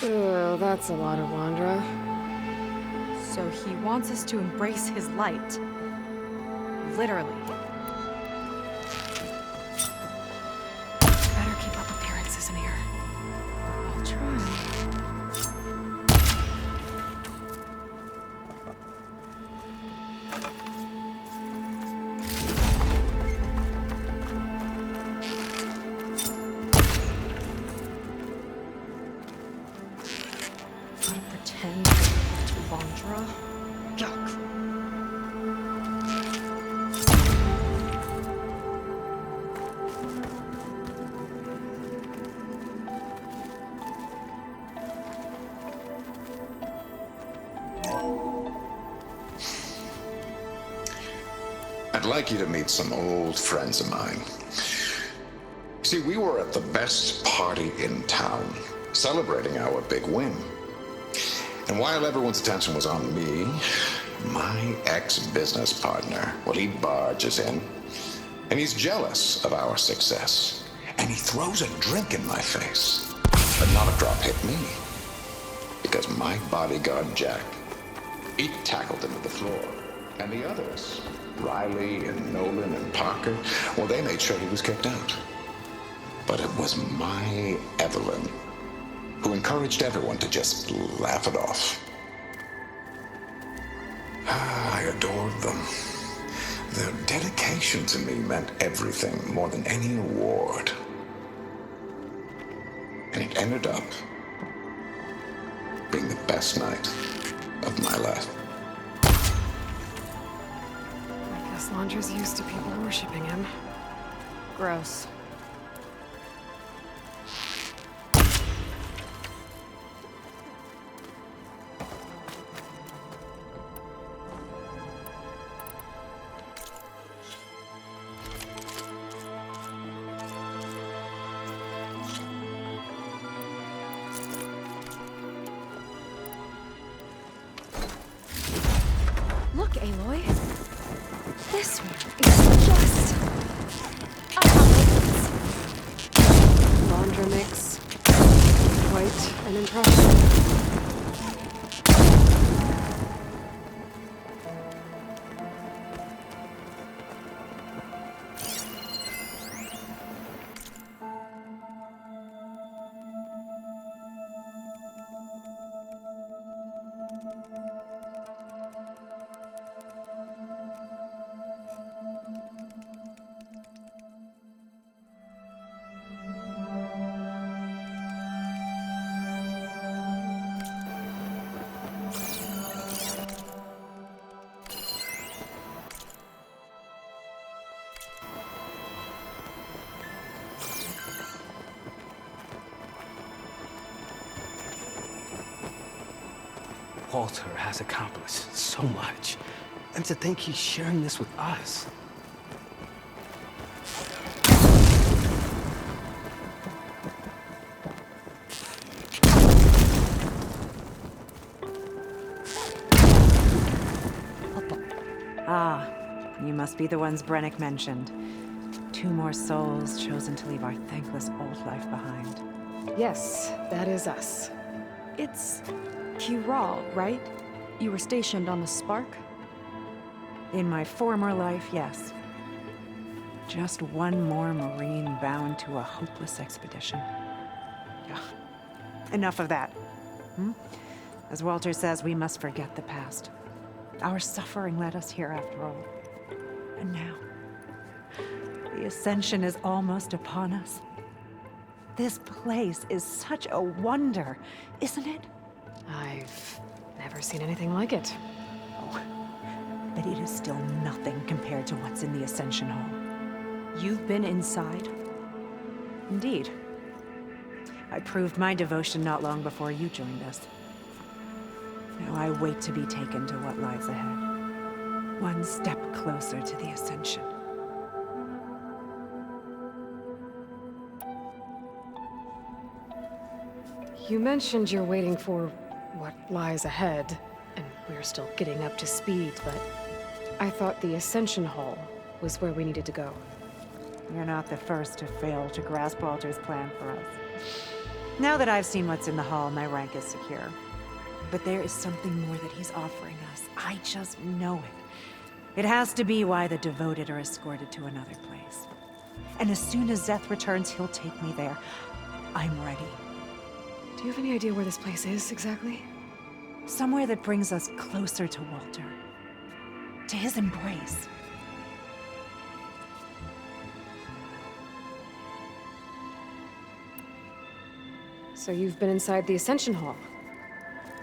Oh, that's a lot of Wandra. So he wants us to embrace his light. Literally. Better keep up appearances in here. I'll try. Gotta pretend to Vondra. Yuck. I'd like you to meet some old friends of mine. See, we were at the best party in town, celebrating our big win. And while everyone's attention was on me, my ex-business partner, well, he barges in, and he's jealous of our success. And he throws a drink in my face. But not a drop hit me. Because my bodyguard, Jack, he tackled him to the floor. And the others, Riley and Nolan and Parker, well, they made sure he was kicked out. But it was my Evelyn who encouraged everyone to just laugh it off. I adored them. Their dedication to me meant everything, more than any award. And it ended up being the best night of my life. I guess Londra's used to people worshipping him. Gross. Look, Aloy. This one is just... Laundra mix. Quite an impression. Walter has accomplished so much. And to think he's sharing this with us. Ah, you must be the ones Brennick mentioned. 2 more souls chosen to leave our thankless old life behind. Yes, that is us. It's Kiral, right? You were stationed on the Spark? In my former life, yes. Just one more Marine bound to a hopeless expedition. Ugh. Enough of that. As Walter says, we must forget the past. Our suffering led us here after all. And now, the Ascension is almost upon us. This place is such a wonder, isn't it? I've never seen anything like it. Oh, but it is still nothing compared to what's in the Ascension Hall. You've been inside? Indeed. I proved my devotion not long before you joined us. Now I wait to be taken to what lies ahead. One step closer to the Ascension. You mentioned you're waiting for what lies ahead, and we're still getting up to speed, but I thought the Ascension Hall was where we needed to go. You're not the first to fail to grasp Walter's plan for us. Now that I've seen what's in the hall, my rank is secure. But there is something more that he's offering us. I just know it. It has to be why the devoted are escorted to another place. And as soon as Zeth returns, he'll take me there. I'm ready. Do you have any idea where this place is, exactly? Somewhere that brings us closer to Walter. To his embrace. So you've been inside the Ascension Hall.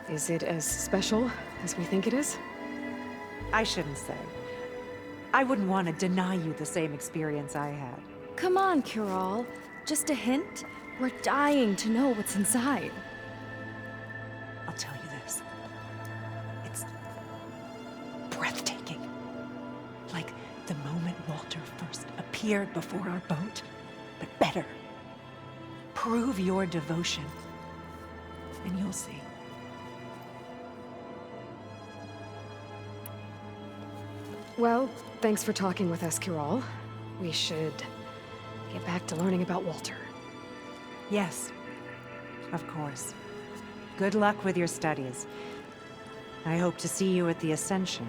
Is it as special as we think it is? I shouldn't say. I wouldn't want to deny you the same experience I had. Come on, Kiral. Just a hint? We're dying to know what's inside. I'll tell you this. It's breathtaking. Like the moment Walter first appeared before our boat, but better. Prove your devotion, and you'll see. Well, thanks for talking with us, Kiral. We should get back to learning about Walter. Yes, of course. Good luck with your studies. I hope to see you at the Ascension.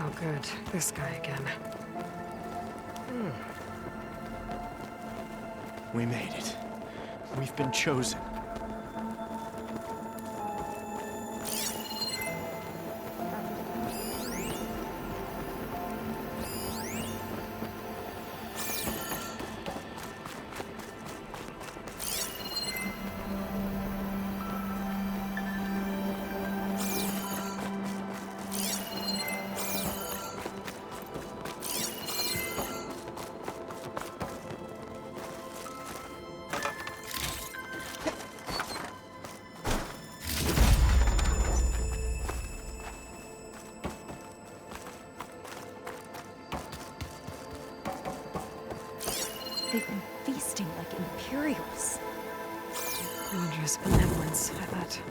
Oh, good. This guy again. We made it. We've been chosen. They've been feasting like Imperials. Wondrous benevolence, I bet.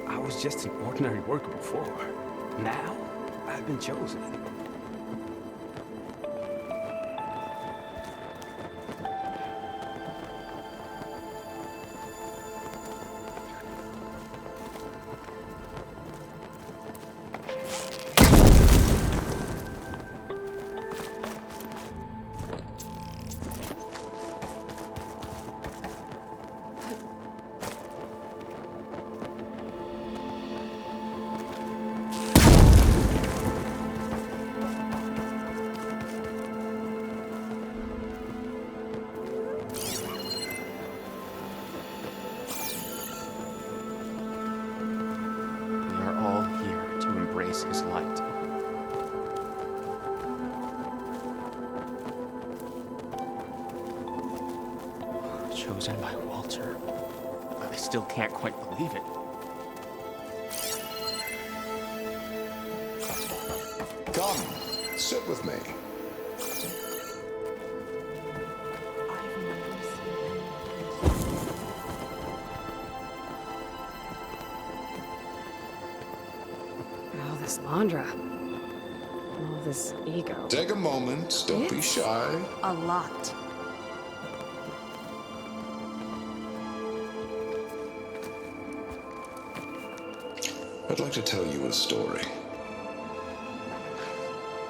I was just an ordinary worker before. Now, I've been chosen. We are all here to embrace his light. Chosen by Walter. I still can't quite believe it. Come, sit with me. All this Landra. All this ego. Take a moment, don't be shy. A lot. I'd like to tell you a story.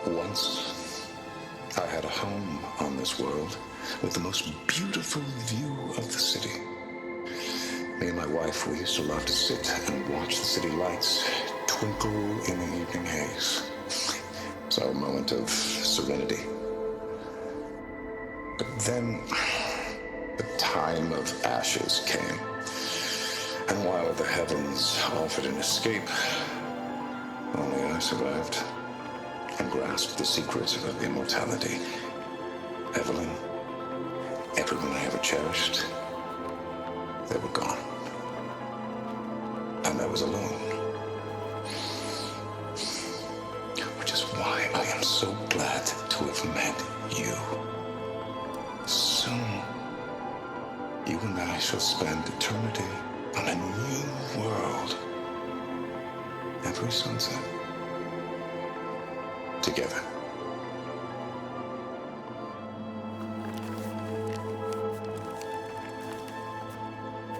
Once, I had a home on this world with the most beautiful view of the city. Me and my wife, we used to love to sit and watch the city lights twinkle in the evening haze. It's our moment of serenity. But then, the time of ashes came. And while the heavens offered an escape, only I survived and grasped the secrets of immortality. Evelyn, everyone I ever cherished, they were gone. And I was alone. Which is why I am so glad to have met you. Soon, you and I shall spend eternity on a new world. Every sunset. Together.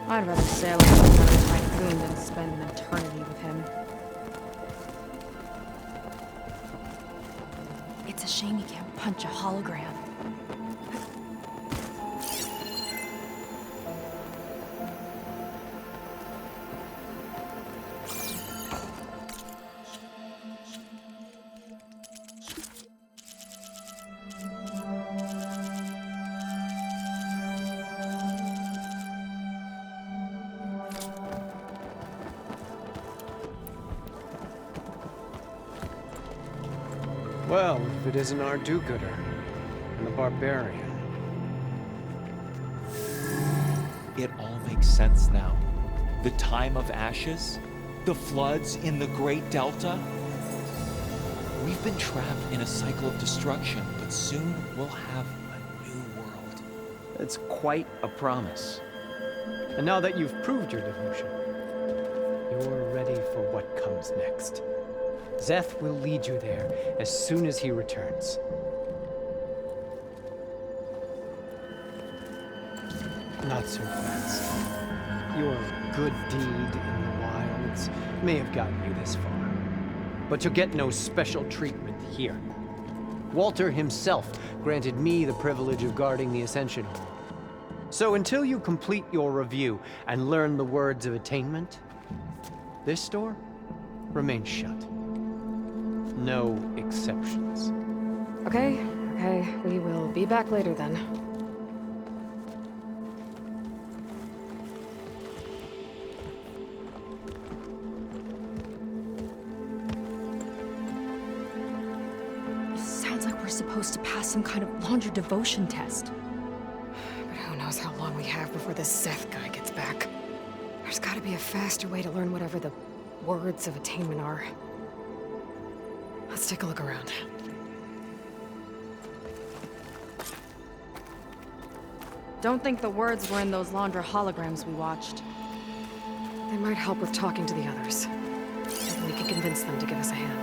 I'd rather sail with another typhoon than spend an eternity with him. It's a shame you can't punch a hologram. Well, if it isn't our do-gooder and the barbarian. It all makes sense now. The time of ashes, the floods in the Great Delta. We've been trapped in a cycle of destruction, but soon we'll have a new world. It's quite a promise. And now that you've proved your devotion, you're ready for what comes next. Szeth will lead you there as soon as he returns. Not so fast. Your good deed in the wilds may have gotten you this far, but you'll get no special treatment here. Walter himself granted me the privilege of guarding the Ascension Hall. So until you complete your review and learn the words of attainment, this door remains shut. No exceptions. Okay, we will be back later then. It sounds like we're supposed to pass some kind of Laundra devotion test. But who knows how long we have before this Szeth guy gets back. There's gotta be a faster way to learn whatever the words of attainment are. Let's take a look around. Don't think the words were in those Laundra holograms we watched. They might help with talking to the others. Maybe we can convince them to give us a hand.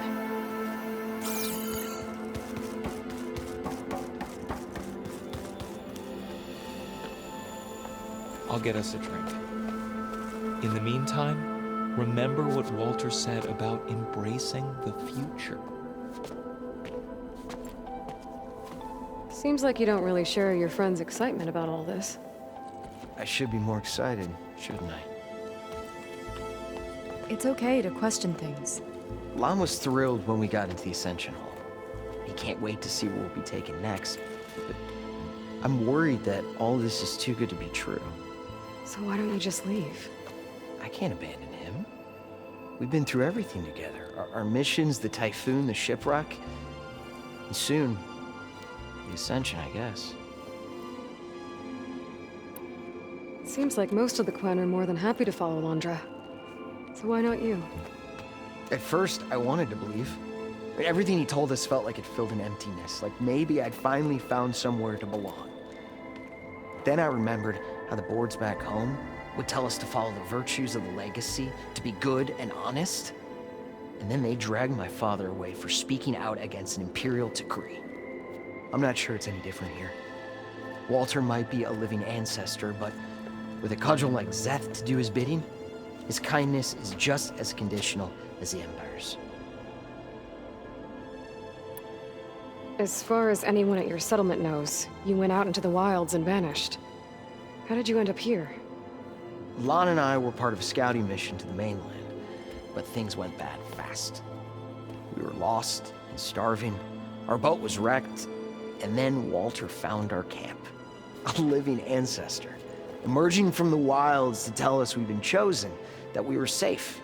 I'll get us a drink. In the meantime, remember what Walter said about embracing the future. Seems like you don't really share your friend's excitement about all this. I should be more excited, shouldn't I? It's okay to question things. Lon was thrilled when we got into the Ascension Hall. He can't wait to see where we'll be taken next. But I'm worried that all this is too good to be true. So why don't you just leave? I can't abandon him. We've been through everything together. Our missions, the Typhoon, the shipwreck. And soon, the Ascension, I guess. Seems like most of the Quen are more than happy to follow Laundra. So why not you? At first, I wanted to believe. But everything he told us felt like it filled an emptiness. Like maybe I'd finally found somewhere to belong. Then I remembered how the boards back home would tell us to follow the virtues of the legacy, to be good and honest. And then they dragged my father away for speaking out against an imperial decree. I'm not sure it's any different here. Walter might be a living ancestor, but with a cudgel like Szeth to do his bidding, his kindness is just as conditional as the Empire's. As far as anyone at your settlement knows, you went out into the wilds and vanished. How did you end up here? Lon and I were part of a scouting mission to the mainland, but things went bad fast. We were lost and starving, our boat was wrecked, and then Walter found our camp. A living ancestor, emerging from the wilds to tell us we've been chosen, that we were safe.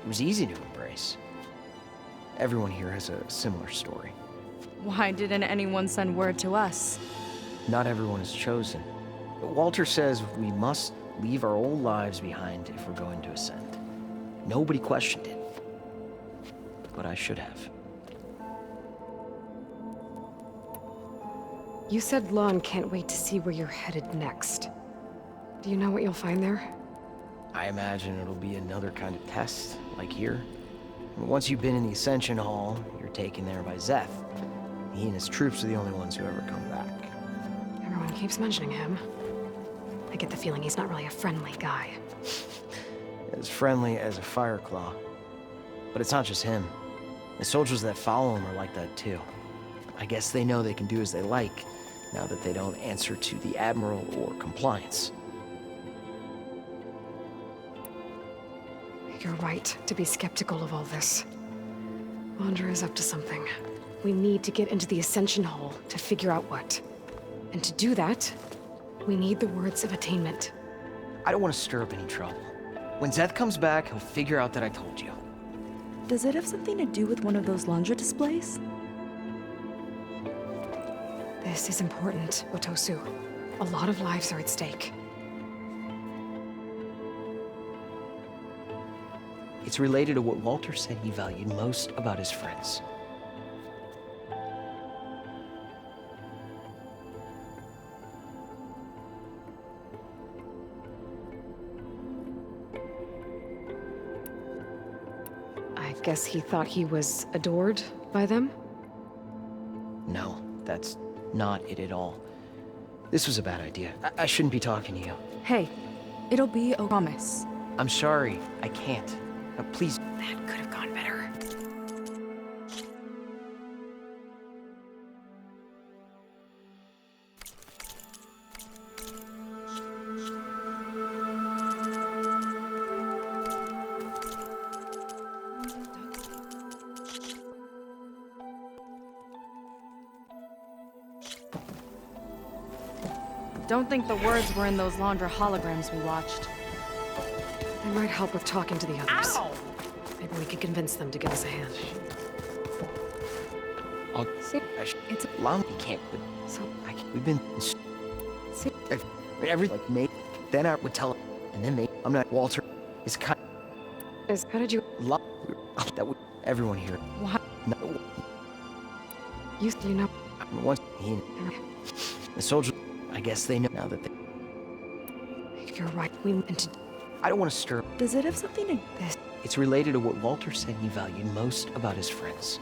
It was easy to embrace. Everyone here has a similar story. Why didn't anyone send word to us? Not everyone is chosen. Walter says we must leave our old lives behind if we're going to ascend. Nobody questioned it. But I should have. You said Lon can't wait to see where you're headed next. Do you know what you'll find there? I imagine it'll be another kind of test, like here. Once you've been in the Ascension Hall, you're taken there by Szeth. He and his troops are the only ones who ever come back. Everyone keeps mentioning him. I get the feeling he's not really a friendly guy. As friendly as a Fireclaw. But it's not just him. The soldiers that follow him are like that too. I guess they know they can do as they like, now that they don't answer to the Admiral or Compliance. You're right to be skeptical of all this. Londra is up to something. We need to get into the Ascension Hall to figure out what. And to do that, we need the words of attainment. I don't want to stir up any trouble. When Szeth comes back, he'll figure out that I told you. Does it have something to do with one of those Londra displays? This is important, Otosu. A lot of lives are at stake. It's related to what Walter said he valued most about his friends. I guess he thought he was adored by them? No, that's not it at all. This was a bad idea. I shouldn't be talking to you. Hey, it'll be a promise. I'm sorry, I can't. Please. That could have gone better. Don't think the words were in those Londra holograms we watched. They might help with talking to the others. Ow! Maybe we could convince them to give us a hand. It's a long. You can't. So, We've been. see, Everything like me. Then I would tell him, and then I'm not. Walter is kind. how did you... That would everyone here. What? No. You know... Once he the soldiers, I guess they know now that they. You're right. We meant to... I don't want to stir. Does it have something to... This... It's related to what Walter said he valued most about his friends.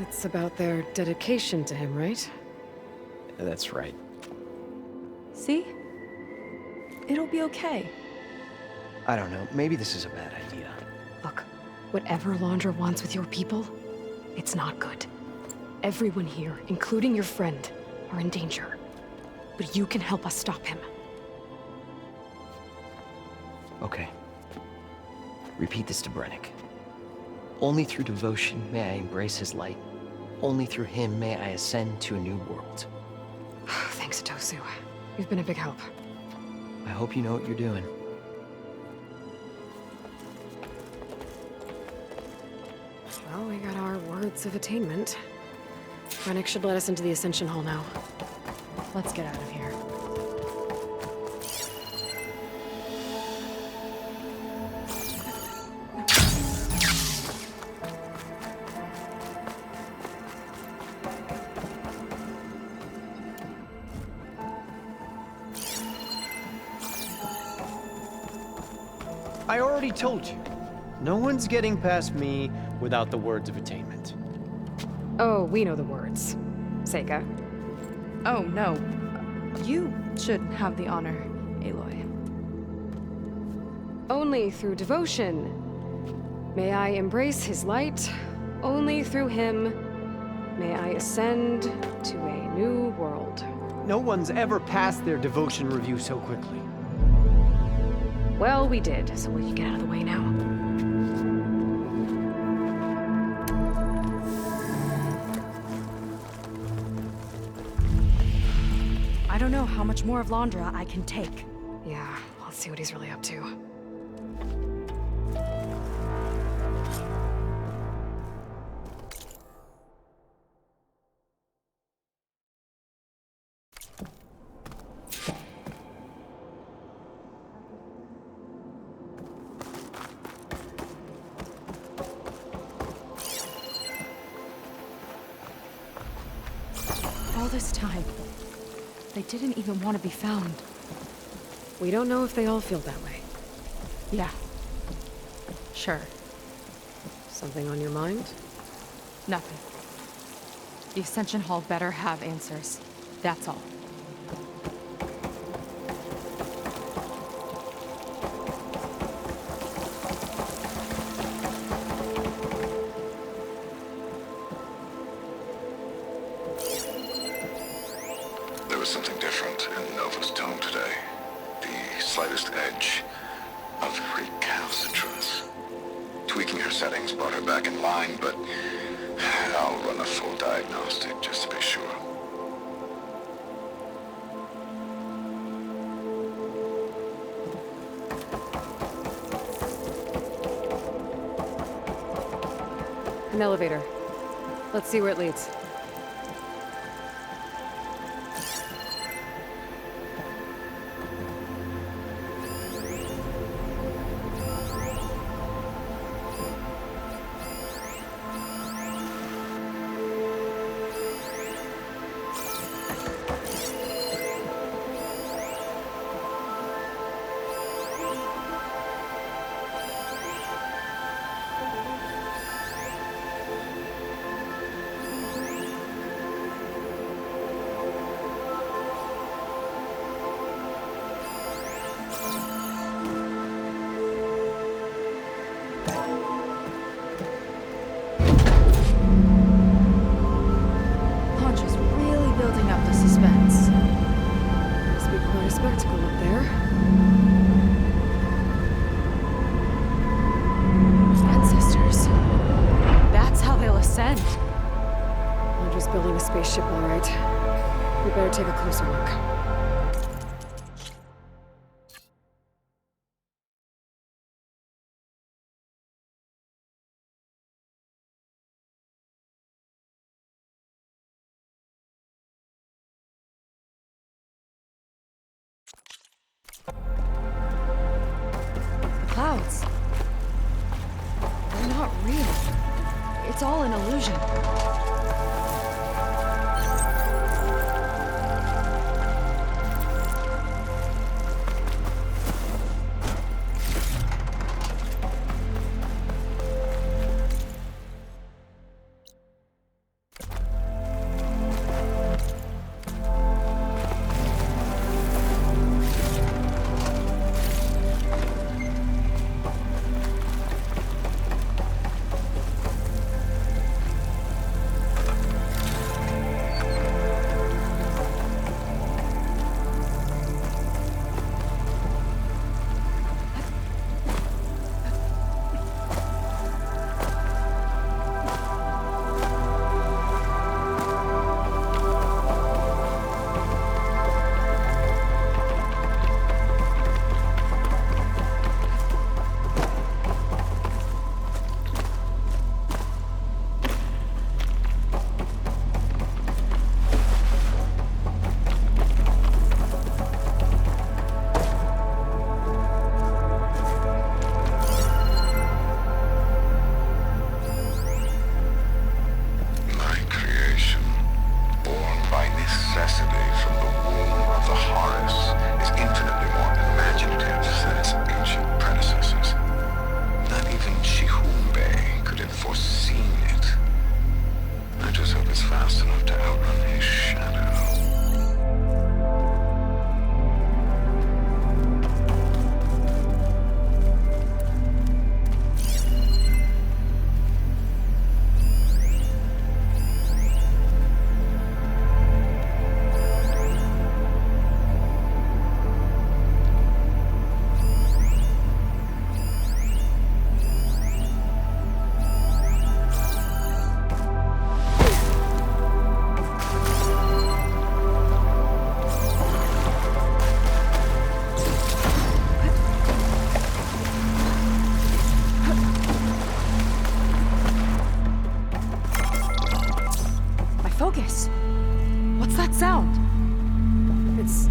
It's about their dedication to him, right? That's right. See? It'll be okay. I don't know. Maybe this is a bad idea. Look, whatever Londra wants with your people, it's not good. Everyone here, including your friend, are in danger. But you can help us stop him. Okay. Repeat this to Brennick. Only through devotion may I embrace his light. Only through him may I ascend to a new world. Thanks, Otosu. You've been a big help. I hope you know what you're doing. Well, we got our words of attainment. Brennick should let us into the Ascension Hall now. Let's get out of here. I already told you. No one's getting past me without the words of attainment. Oh, we know the words. Seika. Oh, no. You should have the honor, Aloy. Only through devotion may I embrace his light. Only through him may I ascend to a new world. No one's ever passed their devotion review so quickly. Well, we did, so will you get out of the way now? I don't know how much more of Londra I can take. Yeah, let's see what he's really up to. this time, they didn't even want to be found. We don't know if they all feel that way. Yeah. Sure. Something on your mind? Nothing. The Ascension Hall better have answers. That's all. There was something different in Nova's tone today. The slightest edge of recalcitrance. Tweaking her settings brought her back in line, but I'll run a full diagnostic just to be sure. An elevator. Let's see where it leads. Punch is really building up the suspense. Must be quite a spectacle up there. Ancestors. That's how they'll ascend. Andre's building a spaceship, all right. We better take a closer look. The clouds. They're not real. It's all an illusion.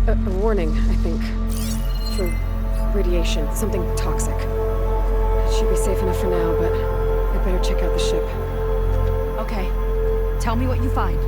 A warning, I think. For radiation, something toxic. It should be safe enough for now, but I better check out the ship. Okay. Tell me what you find.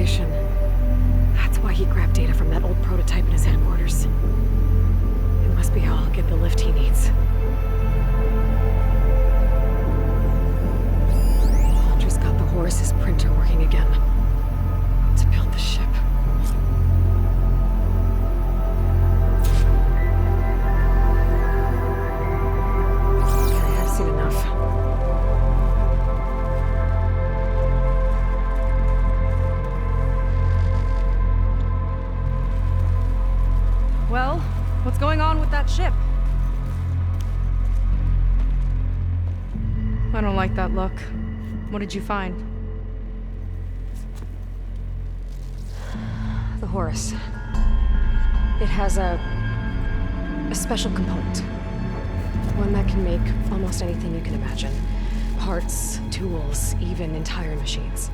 communication. That's why he grabbed data from that old prototype in his headquarters. It must be how I'll get the lift he needs. Laundry's got the Horus's printer working again. To build the ship. Okay, I've seen enough. Well, what's going on with that ship? I don't like that look. What did you find? The Horus. It has a special component. One that can make almost anything you can imagine. Parts, tools, even entire machines.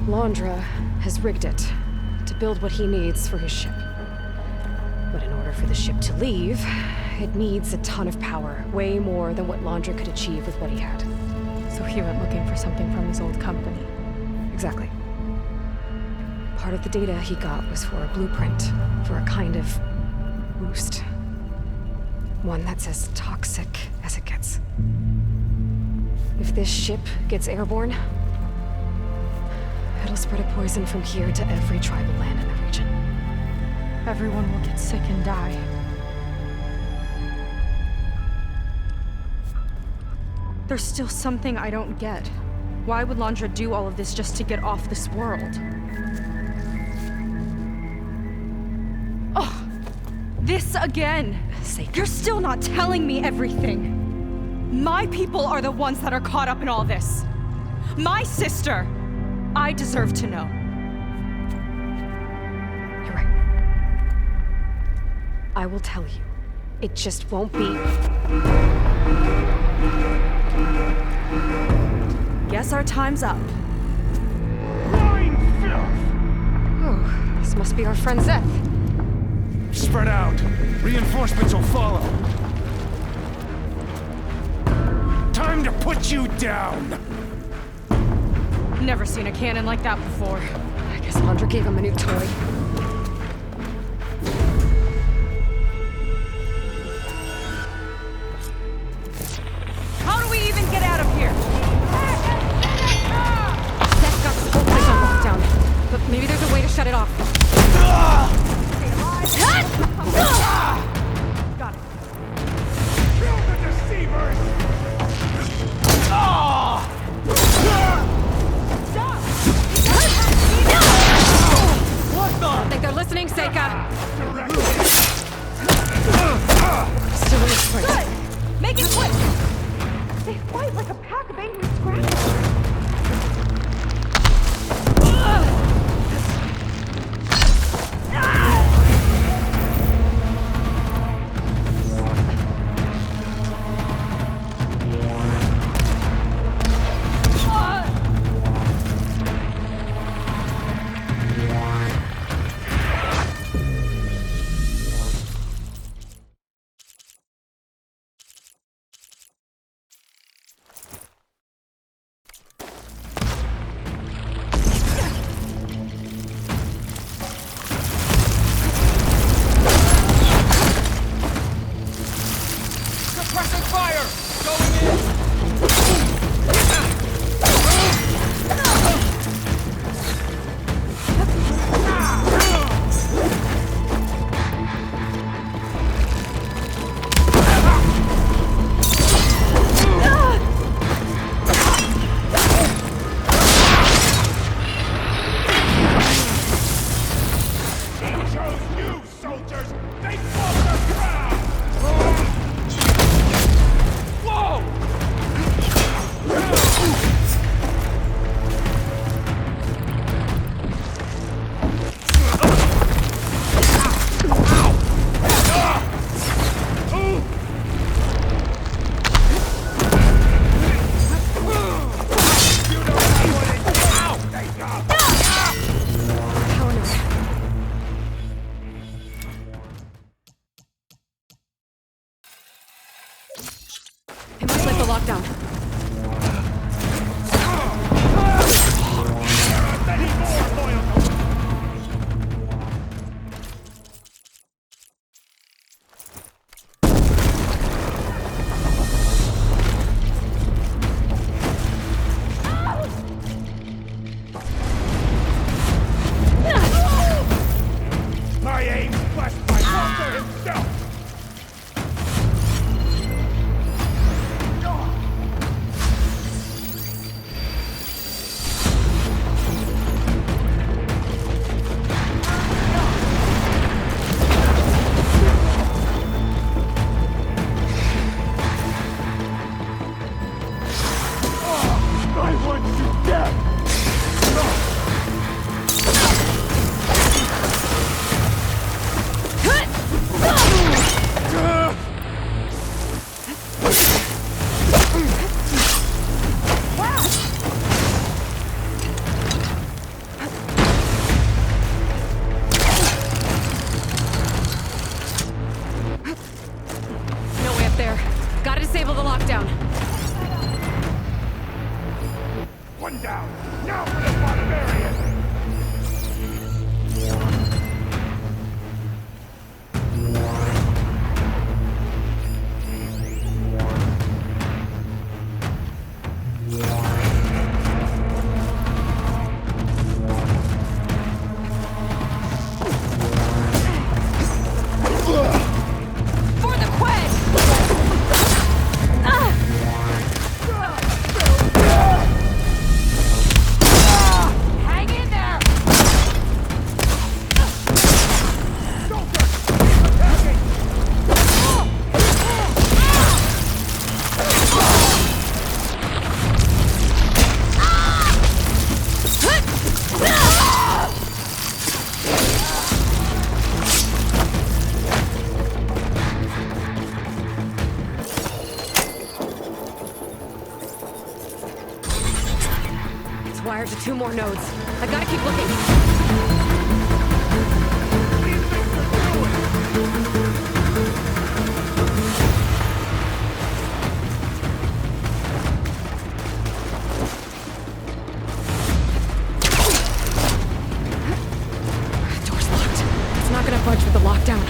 Laundra has rigged it to build what he needs for his ship. But in order for the ship to leave, it needs a ton of power, way more than what Laundra could achieve with what he had. So he went looking for something from his old company. Exactly. Part of the data he got was for a blueprint for a kind of boost. One that's as toxic as it gets. If this ship gets airborne, it'll spread a poison from here to every tribal land in the region. Everyone will get sick and die. There's still something I don't get. Why would Laundra do all of this just to get off this world? Oh, this again! You're still not telling me everything. My people are the ones that are caught up in all this. My sister! I deserve to know. You're right. I will tell you. It just won't be. Guess our time's up. Oh, this must be our friend Zeth. Spread out. Reinforcements will follow. Time to put you down. Never seen a cannon like that before. I guess Laundra gave him a new toy. How do we even get out of here? Zeth got the whole place on lockdown, but maybe there's a way to shut it off. Got it. Kill the deceivers! I think they're listening, Seika. Still in the sprint. Good! Make it quick! They fight like a pack of angry scrappers. Now for the barbarian! For the Qued! Hang in there! It's wired to 2 more nodes. I gotta keep looking. Door's locked. It's not gonna budge with the lockdown.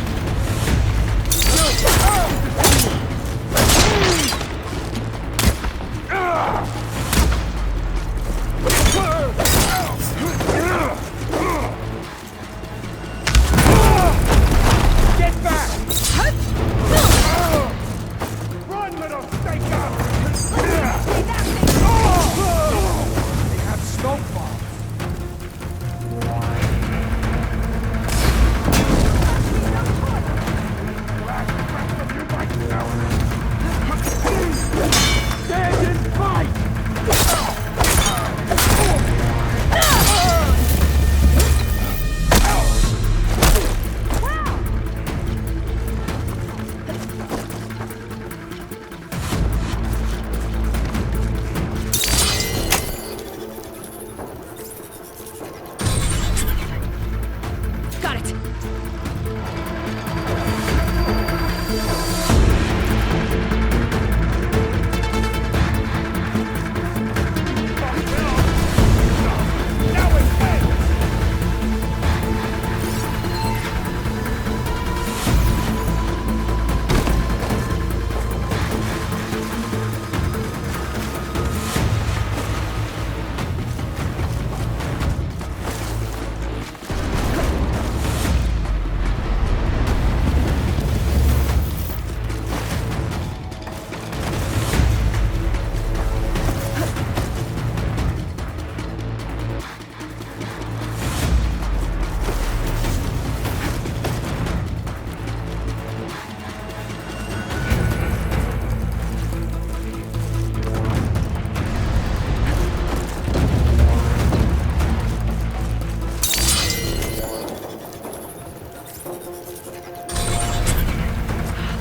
Get back! Run, little staker! They have smoke bombs. Stand and fight! Got it. Now it's dead!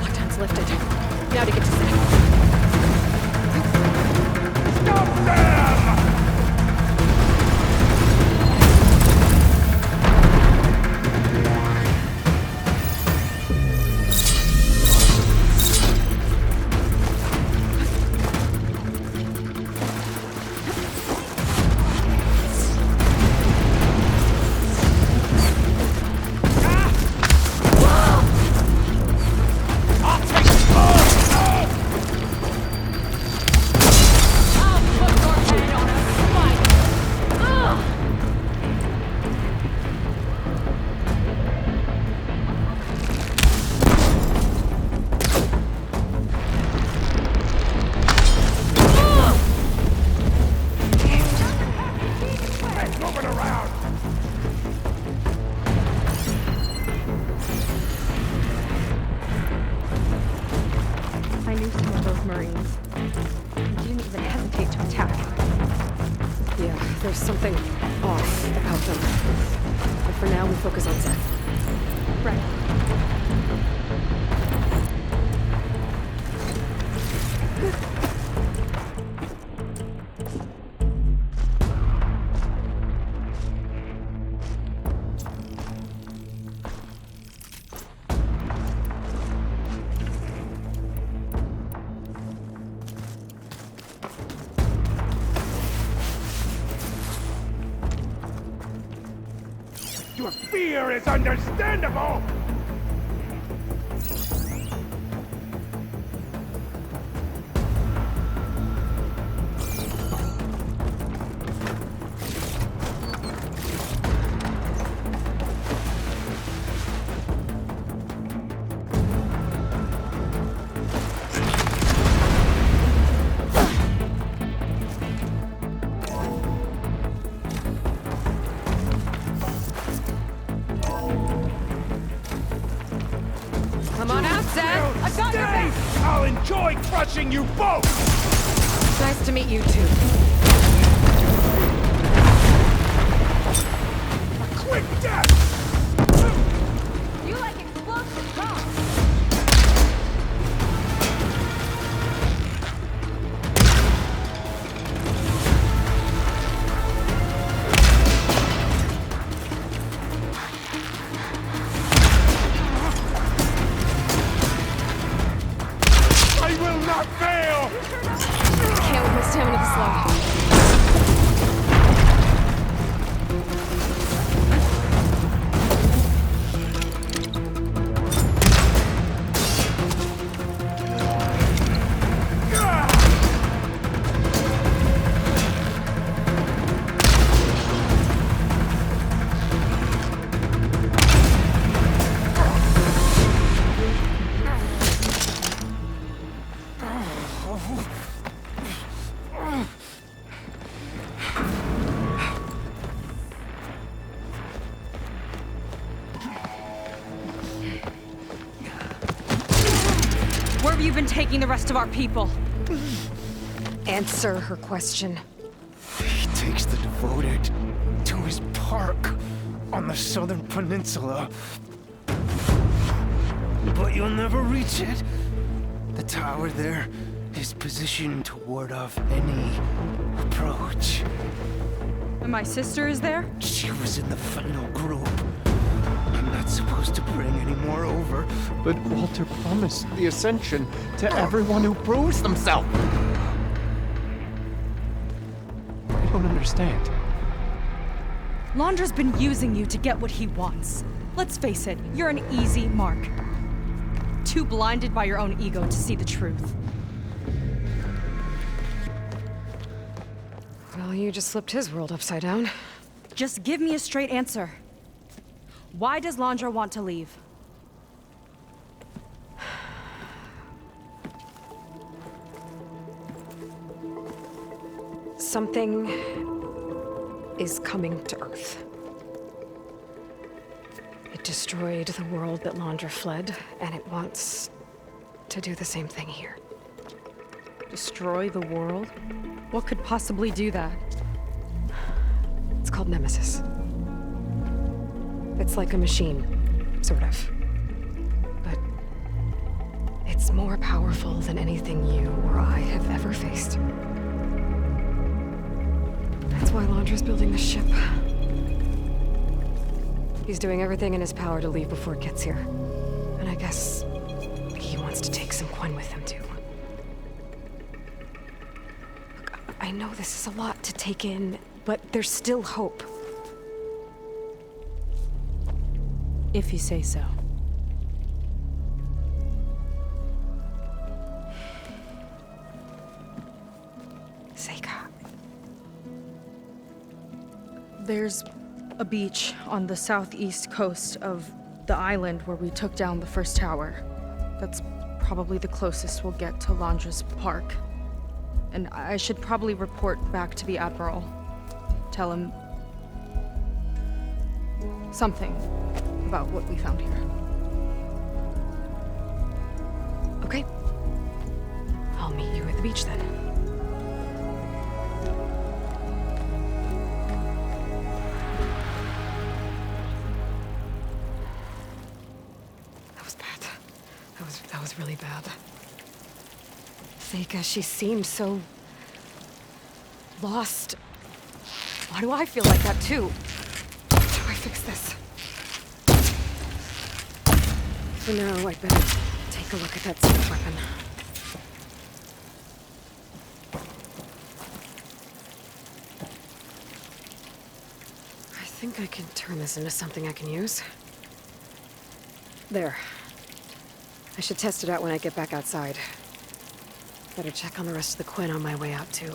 Lockdown's lifted. Now to get to Seth. Stop them! Moving around! I knew some of those Marines. You didn't even hesitate to attack. Yeah, there's something off about them. But for now, we focus on Seth. Right. Your fear is understandable! Come on out, Zed! I've got your back! I'll enjoy crushing you both! Nice to meet you, too. Quick death! You like explosive bombs? I will not fail! Can't with my stamina this low. Where have you been taking the rest of our people? Answer her question. He takes the devoted to his park on the southern peninsula. But you'll never reach it. The tower there is positioned to ward off any approach. And my sister is there? She was in the final group. I'm not supposed to bring any more over. But Walter promised the Ascension to everyone who proves themselves. I don't understand. Londra's been using you to get what he wants. Let's face it, you're an easy mark. Too blinded by your own ego to see the truth. Well, you just flipped his world upside down. Just give me a straight answer. Why does Londra want to leave? Something is coming to Earth. It destroyed the world that Londra fled, and it wants to do the same thing here. Destroy the world? What could possibly do that? It's called Nemesis. It's like a machine, sort of. But it's more powerful than anything you or I have ever faced. That's why Londra's building this ship. He's doing everything in his power to leave before it gets here. And I guess he wants to take some Quen with him, too. Look, I know this is a lot to take in, but there's still hope. If you say so. Seika. There's a beach on the southeast coast of the island where we took down the first tower. That's probably the closest we'll get to Londra's park. And I should probably report back to the Admiral. Tell him something about what we found here. Okay. I'll meet you at the beach then. That was bad. That was really bad. Seika, she seemed so lost. Why do I feel like that too? How do I fix this? For now, I'd better take a look at that secret weapon. I think I can turn this into something I can use. There. I should test it out when I get back outside. Better check on the rest of the Quinn on my way out, too.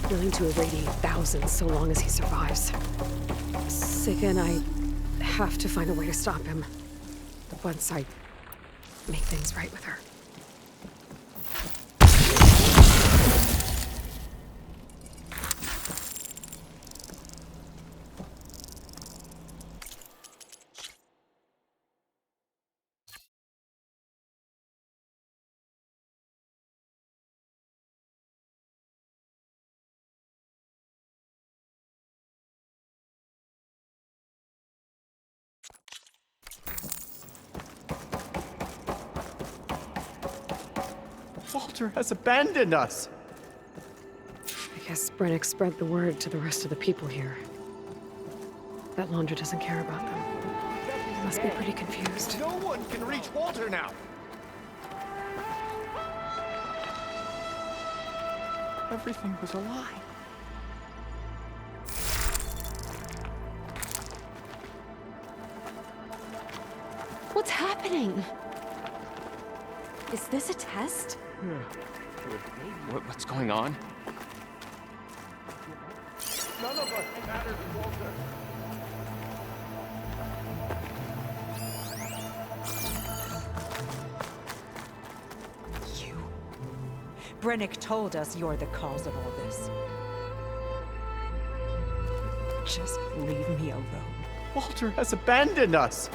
Willing to irradiate thousands so long as he survives. Seyka and I have to find a way to stop him. Once I make things right with her. Walter has abandoned us! I guess Brennick spread the word to the rest of the people here. That Londra doesn't care about them. He must be pretty confused. No one can reach Walter now! Everything was a lie. What's happening? Is this a test? What's going on? None of us matters, Walter. You. Brennick told us you're the cause of all this. Just leave me alone. Walter has abandoned us!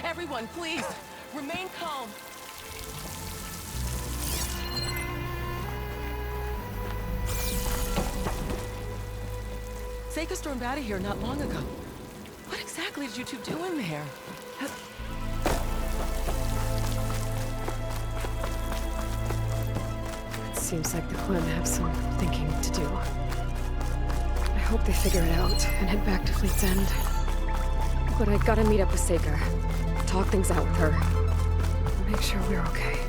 Everyone, please, remain calm. Seyka stormed out of here not long ago. What exactly did you two do in there? It seems like the Quinn have some thinking to do. I hope they figure it out and head back to Fleet's End. But I gotta meet up with Seyka. Talk things out with her. Make sure we're okay.